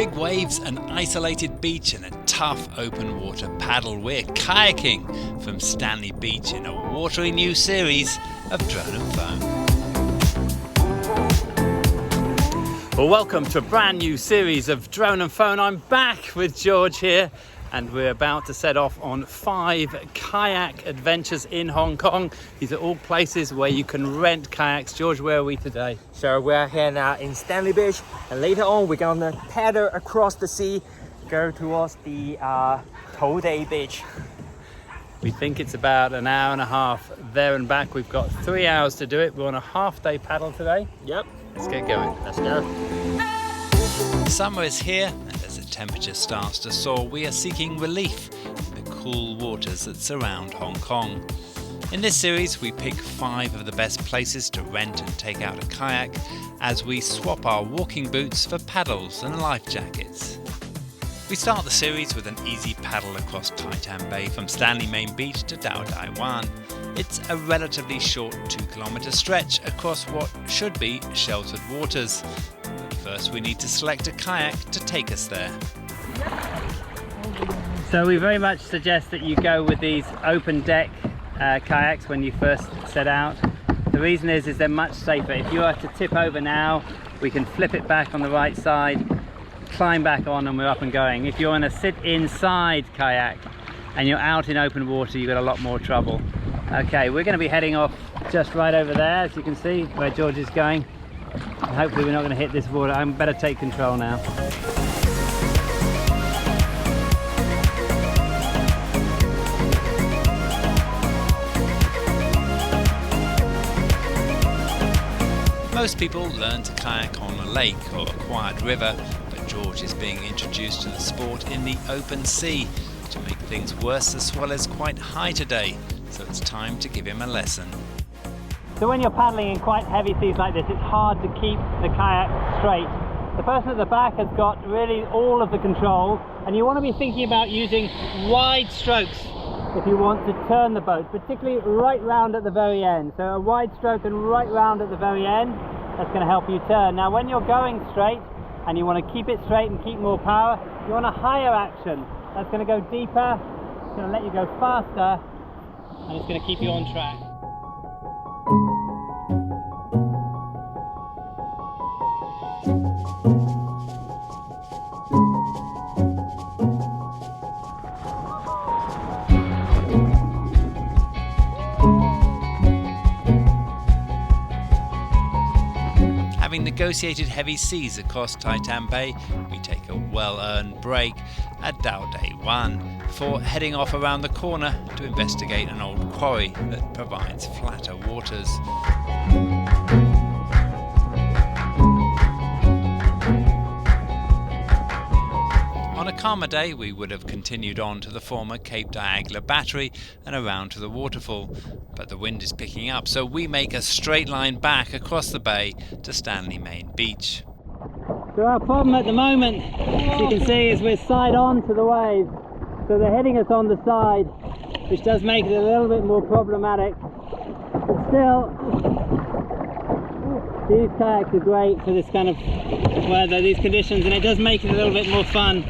big waves, an isolated beach and a tough open water paddle. We're kayaking from Stanley Beach in a watery new series of Drone and Phone. Well, welcome to a brand new series of Drone and Phone. I'm back with George here and we're about to set off on 5 kayak adventures in Hong Kong. These are all places where you can rent kayaks. George, where are we today? So we're here now in Stanley Beach, and later on we're gonna paddle across the sea, go towards the Tai Tam Beach. We think it's about an hour and a half there and back. We've got 3 hours to do it. We're on a half-day paddle today. Yep. Let's get going. Let's go. Summer is here, and as the temperature starts to soar, we are seeking relief in the cool waters that surround Hong Kong. In this series, we pick 5 of the best places to rent and take out a kayak as we swap our walking boots for paddles and life jackets. We start the series with an easy paddle across Tai Tam Bay from Stanley Main Beach to Dao Dai Wan. It's a relatively short 2-kilometre stretch across what should be sheltered waters. But first we need to select a kayak to take us there. So we very much suggest that you go with these open deck kayaks when you first set out. The reason is they're much safer. If you are to tip over now, we can flip it back on the right side, climb back on, and we're up and going. If you want to sit inside kayak and you're out in open water, you've got a lot more trouble. Okay, we're going to be heading off just right over there, as you can see where George is going, and hopefully we're not going to hit this water. I better take control now. Most people learn to kayak on a lake or a quiet river, but George is being introduced to the sport in the open sea. To make things worse, the swell is quite high today, so it's time to give him a lesson. So when you're paddling in quite heavy seas like this, it's hard to keep the kayak straight. The person at the back has got really all of the controls, and you want to be thinking about using wide strokes if you want to turn the boat, particularly right round at the very end. So a wide stroke and right round at the very end, that's going to help you turn. Now when you're going straight and you want to keep it straight and keep more power, you want a higher action. That's going to go deeper, it's going to let you go faster, and it's going to keep you on track. Having negotiated heavy seas across Tai Tam Bay, we take a well-earned break at Dao Dai Wan before heading off around the corner to investigate an old quarry that provides flatter waters. On a calmer day, we would have continued on to the former Cape Diagla battery and around to the waterfall, but the wind is picking up, so we make a straight line back across the bay to Stanley Main Beach. So our problem at the moment, as you can see, is we're side on to the waves, so they're hitting us on the side, which does make it a little bit more problematic, but still, these kayaks are great for this kind of weather, these conditions, and it does make it a little bit more fun.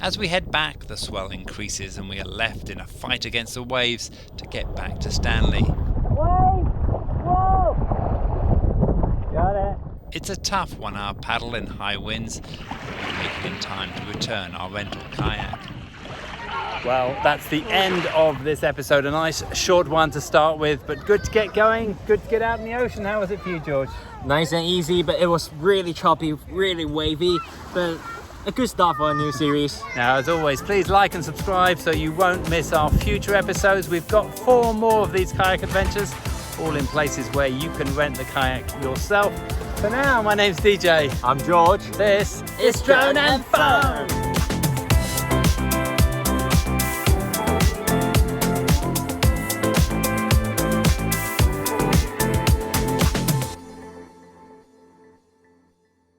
As we head back, the swell increases and we are left in a fight against the waves to get back to Stanley. Wave! Whoa! Got it. It's a tough 1-hour paddle in high winds, but we make it in time to return our rental kayak. Well, that's the end of this episode. A nice short one to start with, but good to get going, good to get out in the ocean. How was it for you, George? Nice and easy, but it was really choppy, really wavy, but a good start for a new series. Now, as always, please like and subscribe so you won't miss our future episodes. We've got 4 more of these kayak adventures, all in places where you can rent the kayak yourself. For now, my name's DJ. I'm George. This is Drone and Phone.